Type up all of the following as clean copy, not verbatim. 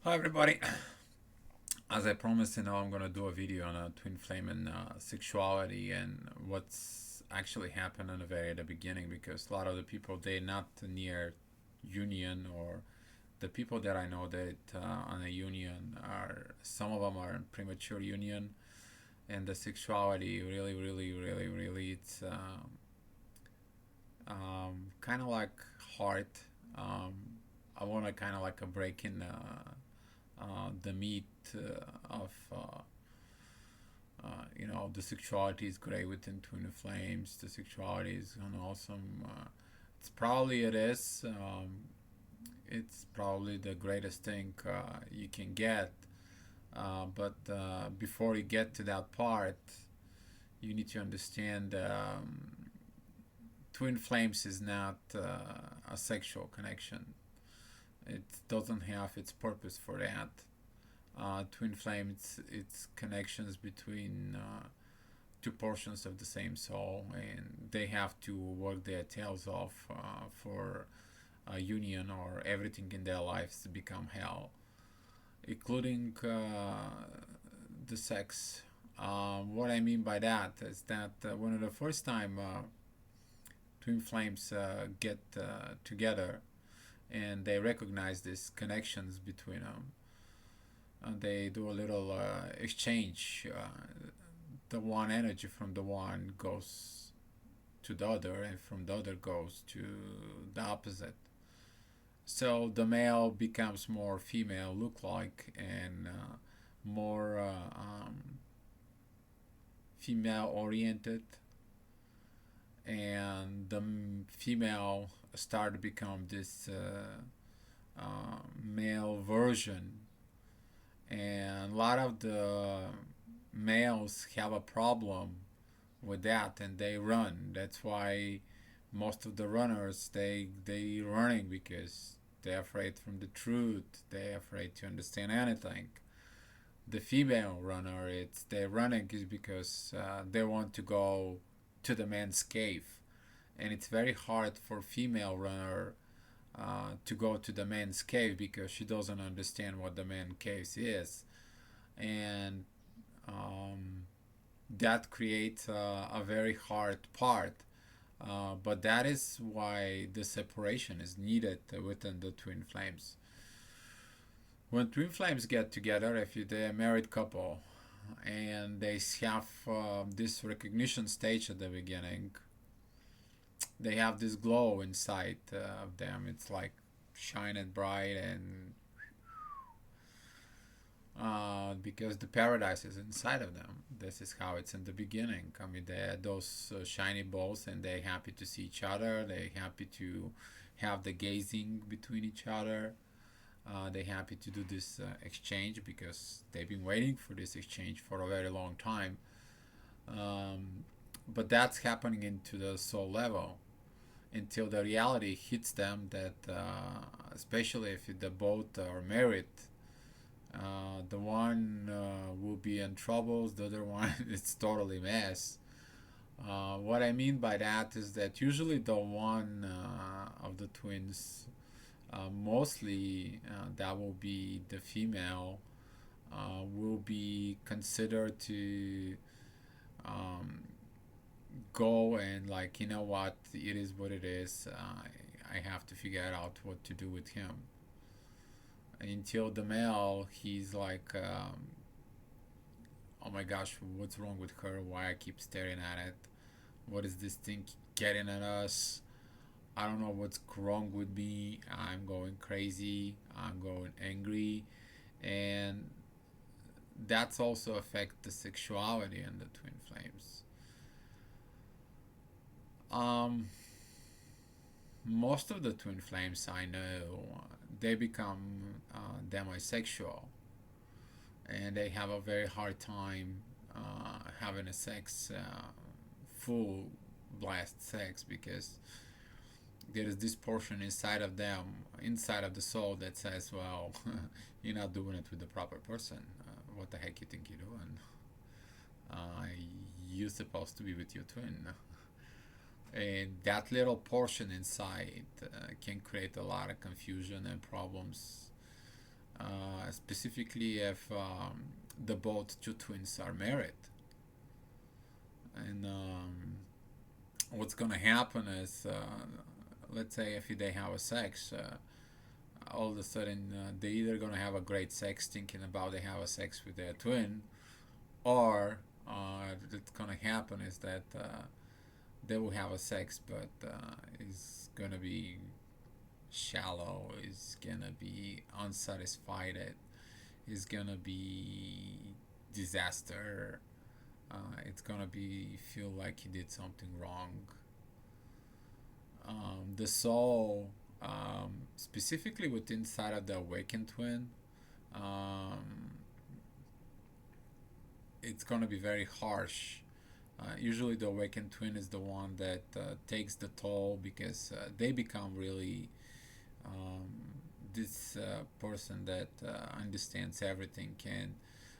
Hi everybody. As I promised, I'm gonna do a video on twin flame and sexuality and what's actually happened in the beginning, because a lot of the people they're not near union, or the people that I know that on a union are, some of them are in premature union, and the sexuality really it's kind of like hard. Um, I want to kind of like a break in the meat of the sexuality is great within twin flames. The sexuality is an awesome. It's probably it is. It's probably the greatest thing you can get. But before you get to that part, you need to understand twin flames is not a sexual connection. It doesn't have its purpose for that. Twin flame, it's connections between two portions of the same soul, and they have to work their tails off for a union, or everything in their lives to become hell, including the sex. What I mean by that is that one of the first time twin flames get together and they recognize these connections between them, they do a little exchange. The one energy from the one goes to the other, and from the other goes to the opposite. So the male becomes more female look like, and more female oriented, and the female start to become this male version, and a lot of the males have a problem with that and they run. That's why most of the runners they running, because they're afraid from the truth, they're afraid to understand anything. The female runner, it's they're running is because they want to go to the man's cave, and it's very hard for female runner to go to the man's cave because she doesn't understand what the man cave is, and um, that creates a very hard part. But that is why the separation is needed within the twin flames. When twin flames get together, if they're a married couple and they have this recognition stage at the beginning, they have this glow inside of them. It's like shining bright, and because the paradise is inside of them. This is how it's in the beginning. I mean, they're those shiny balls, and they're happy to see each other. They're happy to have the gazing between each other. They're happy to do this exchange because they've been waiting for this exchange for a very long time. Um, but that's happening into the soul level until the reality hits them that, especially if the both are married, the one will be in troubles, the other one it's totally mess. What I mean by that is that usually the one of the twins, mostly that will be the female, will be considered to um, go and, like, you know what, it is what it is. I have to figure out what to do with him. Until the male, he's like, oh my gosh, what's wrong with her? Why I keep staring at it? What is this thing getting at us? I don't know what's wrong with me. I'm going crazy. I'm going angry, and that's also affect the sexuality in the twin flames. Um, Most of the twin flames I know, they become demisexual, and they have a very hard time having a sex, full blast sex, because there is this portion inside of them, inside of the soul, that says, well, you're not doing it with the proper person. What the heck you think you're doing? Uh, you're supposed to be with your twin. And that little portion inside can create a lot of confusion and problems specifically if the both two twins are married. And what's gonna happen is, let's say if they have a sex, all of a sudden they either gonna have a great sex thinking about they have a sex with their twin, or what's gonna happen is that they will have a sex, but it's gonna be shallow. It's gonna be unsatisfied. It's gonna be disaster. It's gonna be feel like he did something wrong. The soul, specifically with inside of the awakened twin, um, it's gonna be very harsh. Usually, the awakened twin is the one that takes the toll because they become really um, this person that understands everything. And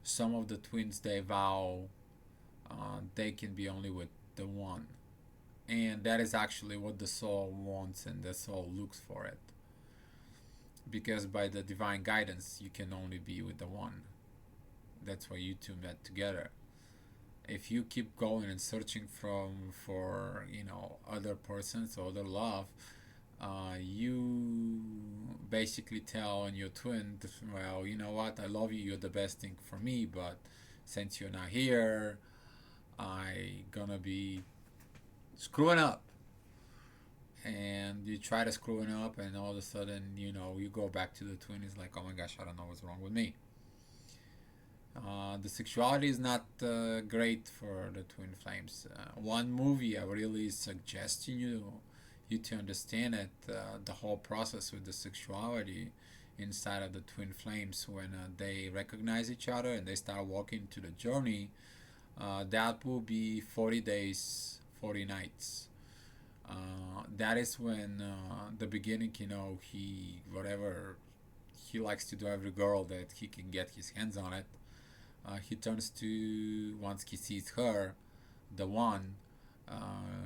some of the twins they vow they can be only with the one, and that is actually what the soul wants, and the soul looks for it. Because by the divine guidance, you can only be with the one. That's why you two met together. If you keep going and searching for other persons or other love, you basically tell on your twin, well, you know what, I love you, you're the best thing for me, but since you're not here, I gonna be screwing up. And you try to screwing up, and all of a sudden, you go back to the twin. It's like, oh my gosh, I don't know what's wrong with me. The sexuality is not great for the twin flames. One movie I really suggest you to understand it, the whole process with the sexuality inside of the twin flames when they recognize each other and they start walking to the journey. That will be 40 days, 40 nights. That is when the beginning, he whatever he likes to do every girl that he can get his hands on it. He turns to once he sees her, the one,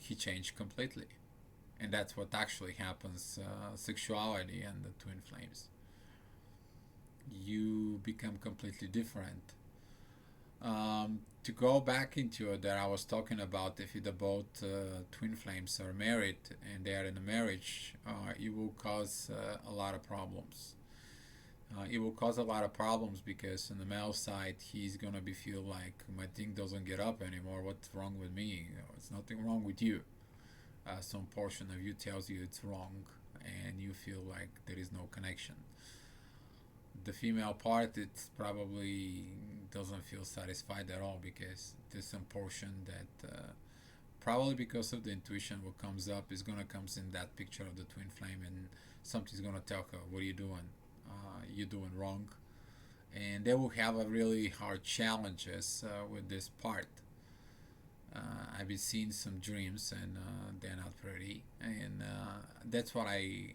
he changed completely, and that's what actually happens. Sexuality and the twin flames, you become completely different. To go back into it, that I was talking about, if the both twin flames are married and they are in a marriage, it will cause a lot of problems. It will cause a lot of problems because on the male side, he's gonna be feel like my thing doesn't get up anymore. What's wrong with me? It's nothing wrong with you. Some portion of you tells you it's wrong, and you feel like there is no connection. The female part, it's probably doesn't feel satisfied at all because there's some portion that probably because of the intuition what comes up is gonna comes in that picture of the twin flame, and something's gonna tell her, what are you doing? You're doing wrong. And they will have a really hard challenges with this part. I've been seeing some dreams, and they're not pretty, and that's what I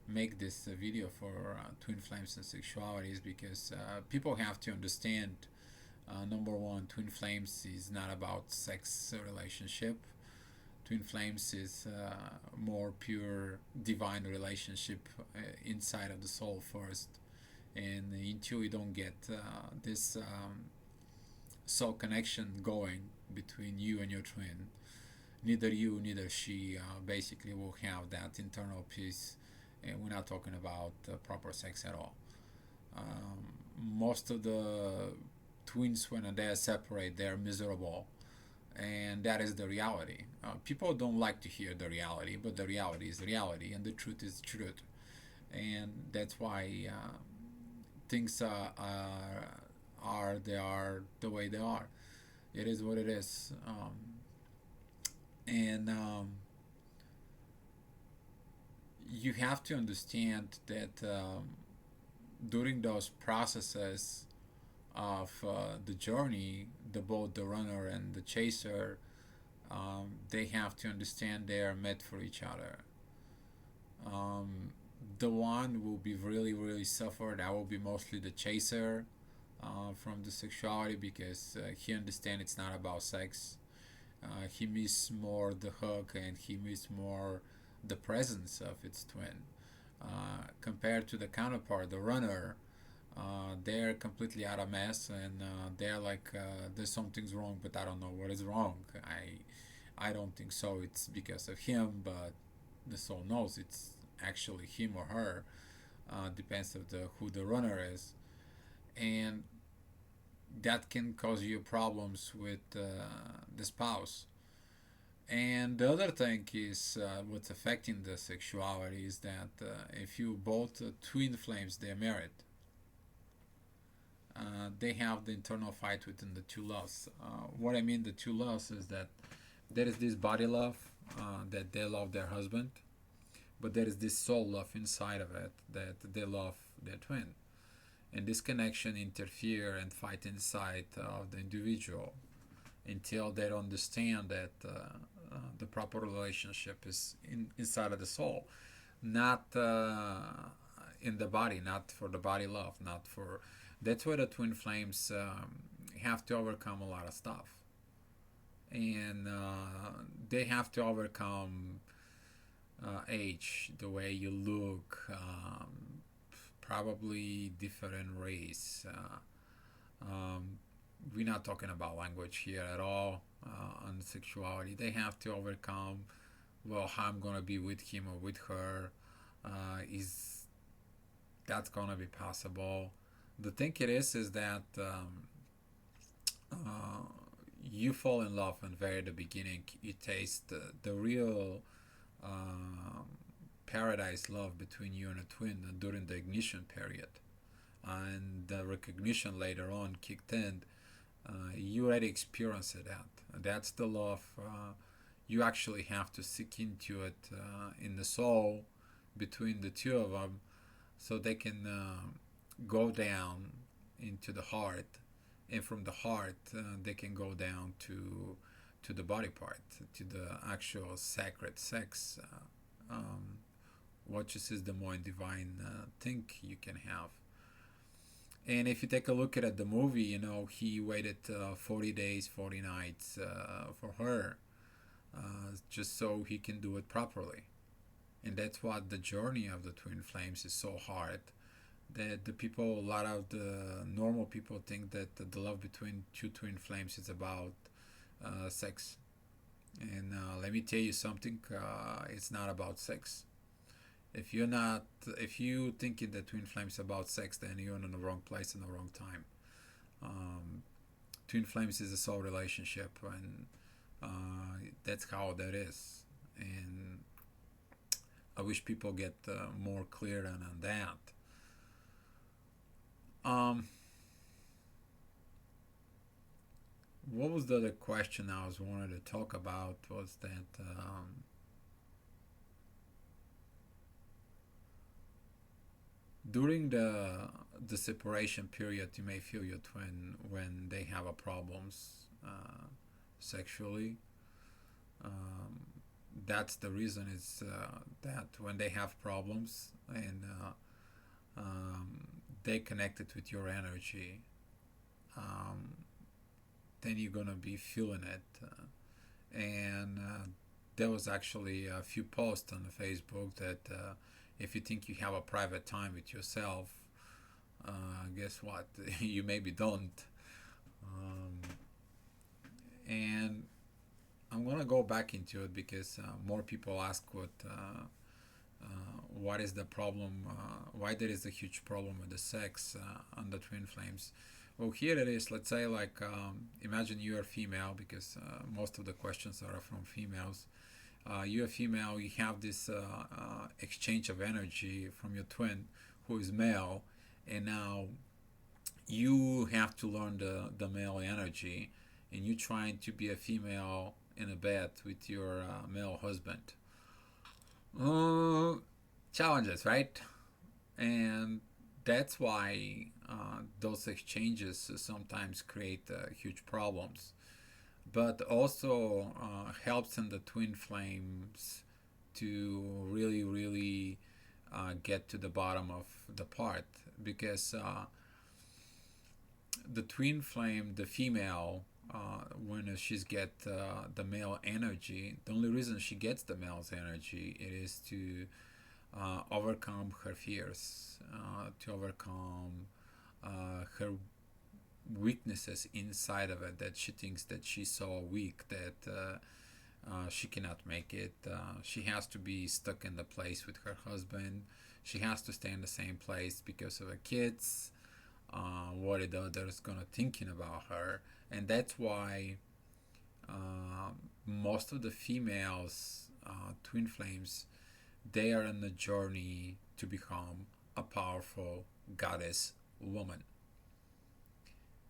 make this video for twin flames and sexualities, because people have to understand, number one, twin flames is not about sex relationship. Twin flames is more pure divine relationship inside of the soul first, and until you don't get this soul connection going between you and your twin, neither you neither she basically will have that internal peace. And we're not talking about proper sex at all. Most of the twins, when they are separate, they're miserable, and that is the reality. People don't like to hear the reality, but the reality is reality, and the truth is truth, and that's why things are they are the way they are. It is what it is, and you have to understand that during those processes of the journey, both the runner and the chaser, they have to understand they are meant for each other. The one will be really, really suffered. I will be mostly the chaser from the sexuality, because he understands it's not about sex. He miss more the hug, and he miss more the presence of its twin. Compared to the counterpart, the runner, They're completely out of mess, and they're like, there's something's wrong, but I don't know what is wrong. I don't think so. It's because of him, but the soul knows it's actually him or her. Depends of the who the runner is, and that can cause you problems with the spouse. And the other thing is what's affecting the sexuality is that if you both twin flames they're married, they have the internal fight within the two loves. What I mean the two loves is that there is this body love that they love their husband, but there is this soul love inside of it that they love their twin, and this connection interfere and fight inside of the individual until they understand that the proper relationship is inside of the soul, not in the body, not for the body love, not for. That's where the twin flames have to overcome a lot of stuff, and they have to overcome age, the way you look, probably different race. We're not talking about language here at all on sexuality. They have to overcome, well, how I'm gonna be with him or with her. Is that's gonna be possible? The thing it is that uh, you fall in love and very at the beginning you taste the real um, paradise love between you and a twin during the ignition period, and the recognition later on kicked in. You already experienced that. That's the love. You actually have to seek into it in the soul between the two of them, so they can go down into the heart, and from the heart they can go down to the body part, to the actual sacred sex. What just is the more divine thing you can have. And if you take a look at the movie, you know, he waited 40 days, 40 nights for her, just so he can do it properly. And that's what the journey of the twin flames is so hard. That the people, a lot of the normal people think that the love between two twin flames is about sex. And let me tell you something, it's not about sex. If you thinking that twin flames about sex, then you're in the wrong place in the wrong time. Um, Twin flames is a soul relationship, and that's how that is. And I wish people get more clear on that. Um, what was the other question I was wanted to talk about? Was that during the separation period, you may feel your twin when they have a problems sexually. Um, that's the reason is that when they have problems and they connect it with your energy, um, then you're gonna be feeling it. And there was actually a few posts on the Facebook that if you think you have a private time with yourself, guess what? You maybe don't. Um, and I'm gonna go back into it because more people ask what is the problem, why there is a huge problem with the sex on the twin flames. Well, here it is. Let's say, like, imagine you are female, because most of the questions are from females. You're female, you have this exchange of energy from your twin who is male, and now you have to learn the male energy, and you're trying to be a female in a bed with your male husband. Uh, Challenges, right? And that's why those exchanges sometimes create huge problems, but also helps in the twin flames to really, really get to the bottom of the part, because the twin flame, the female, when she's get the male energy, the only reason she gets the male's energy it is to overcome her fears, to overcome her weaknesses inside of it, that she thinks that she's so weak that she cannot make it. She has to be stuck in the place with her husband. She has to stay in the same place because of the kids. What are the others gonna thinking about her? And that's why most of the females, twin flames, they are on the journey to become a powerful goddess woman.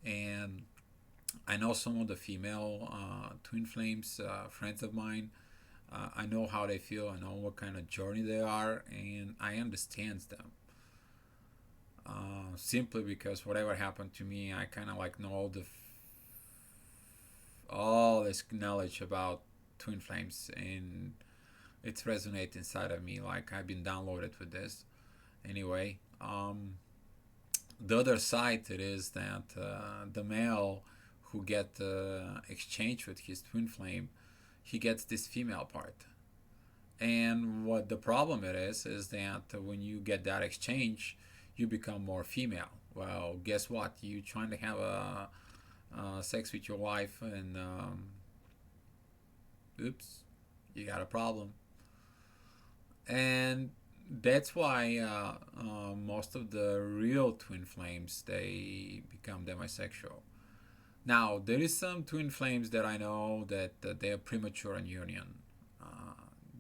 And I know some of the female twin flames, friends of mine. I know how they feel. I know what kind of journey they are, and I understand them. Simply because whatever happened to me, I kind of like know all this knowledge about twin flames, and it's resonate inside of me. Like I've been downloaded with this. Anyway, the other side it is that the male who get exchanged with his twin flame, he gets this female part. And what the problem it is that when you get that exchange, you become more female. Well, guess what? You trying to have a sex with your wife, and oops, you got a problem. And that's why most of the real twin flames they become demisexual. Now there is some twin flames that I know that they are premature in union.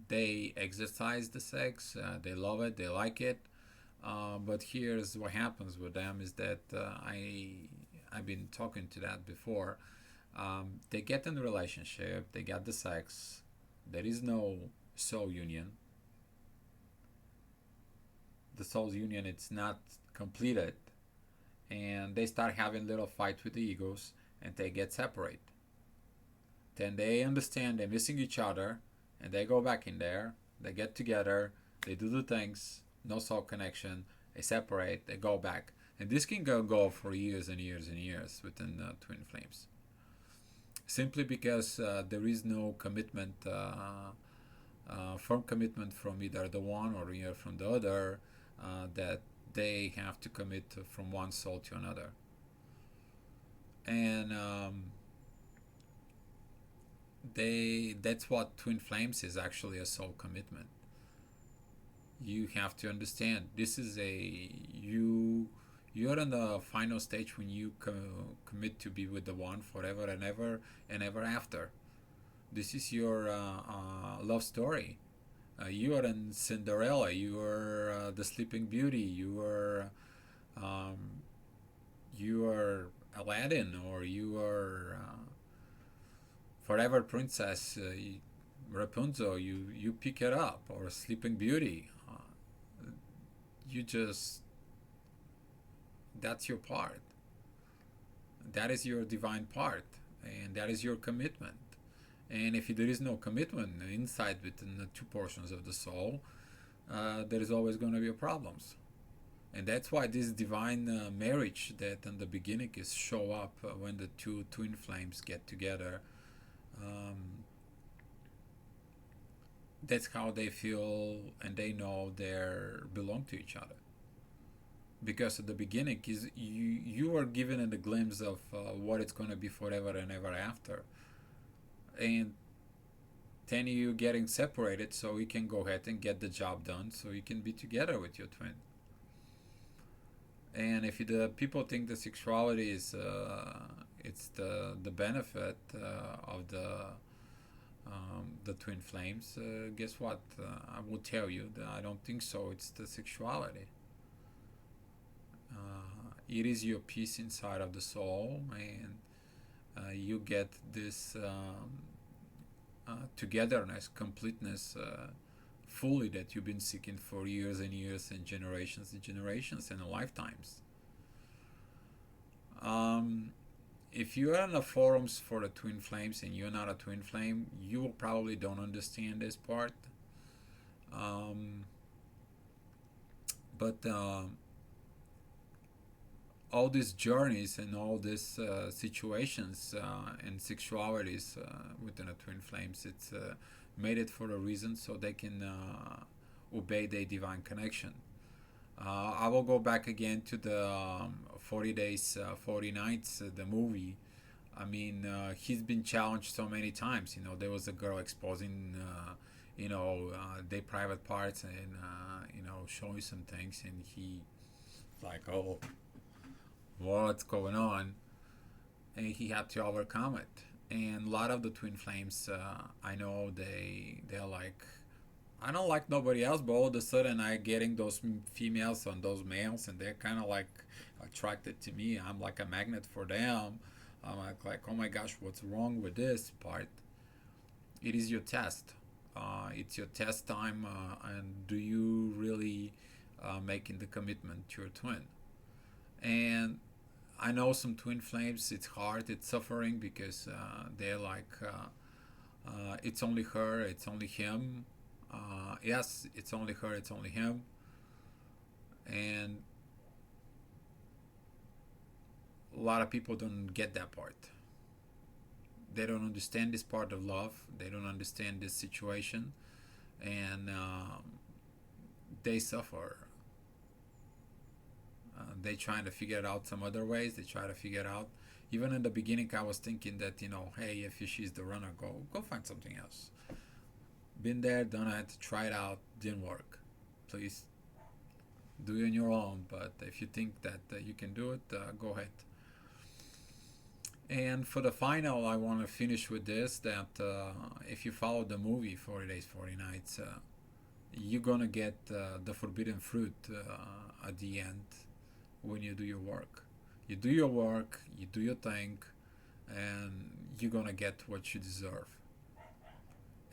They exercise the sex, they love it, they like it. But here's what happens with them is that I've been talking to that before. They get in a relationship, they get the sex, there is no soul union. The soul union it's not completed, and they start having little fights with the egos, and they get separate. Then they understand they're missing each other, and they go back in there. They get together, they do the things, no soul connection. They separate, they go back, and this can go for years and years and years within twin flames. Simply because there is no commitment, firm commitment from either the one or either from the other, that they have to commit from one soul to another. And that's what twin flames is actually, a soul commitment. You have to understand this is you're in the final stage when you commit to be with the one forever and ever after. This is your love story. You are in Cinderella, you are the Sleeping Beauty, um, you are Aladdin, or you are forever princess, Rapunzel. You pick it up, or Sleeping Beauty. You just that's your part. That is your divine part, and that is your commitment. And if there is no commitment inside within the two portions of the soul, there is always going to be problems. And that's why this divine marriage that in the beginning is show up when the two twin flames get together. Um, that's how they feel, and they know they belong to each other. Because at the beginning is you are given a glimpse of what it's going to be forever and ever after, and then you getting separated so you can go ahead and get the job done so you can be together with your twin. And if the people think the sexuality is it's the benefit of the twin flames, guess what? I will tell you that I don't think so. It's the sexuality. It is your peace inside of the soul, and you get this togetherness, completeness, fully, that you've been seeking for years and years and generations and lifetimes. If you are in the forums for the twin flames and you're not a twin flame, you probably don't understand this part. But all these journeys and all these situations and sexualities within the twin flames, it's made it for a reason, so they can obey their divine connection. I will go back again to the 40 Days, 40 Nights, the movie. I mean, he's been challenged so many times. You know, there was a girl exposing, their private parts and, showing some things, and he, like, oh, what's going on? And he had to overcome it. And a lot of the twin flames, I know they're like, I don't like nobody else, but all of a sudden I getting those females on those males, and they're kind of like attracted to me. I'm like a magnet for them. I'm like, oh my gosh, what's wrong with this part? It is your test. It's your test time, and do you really making the commitment to your twin? And I know some twin flames. It's hard. It's suffering because they're like, it's only her. It's only him. Yes, it's only her. It's only him. And a lot of people don't get that part. They don't understand this part of love. They don't understand this situation, and they suffer. They trying to figure it out some other ways. They try to figure it out. Even in the beginning, I was thinking that, hey, if she's the runner, go find something else. Been there, done it, tried out, didn't work. Please do it on your own. But if you think that you can do it, go ahead. And for the final, I want to finish with this: that if you follow the movie 40 Days, 40 Nights, you're gonna get the forbidden fruit at the end when you do your work. You do your work, you do your thing, and you're gonna get what you deserve.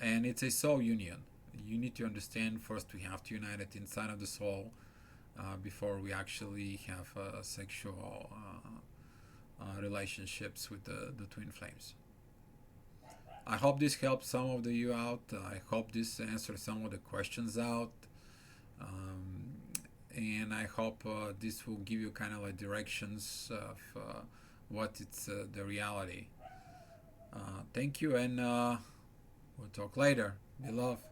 And it's a soul union. You need to understand first we have to unite it inside of the soul before we actually have sexual relationships with the twin flames. I hope this helps some of you out. I hope this answers some of the questions out. Um, and I hope this will give you kind of like directions of what it's the reality. Thank you, and we'll talk later. Be love.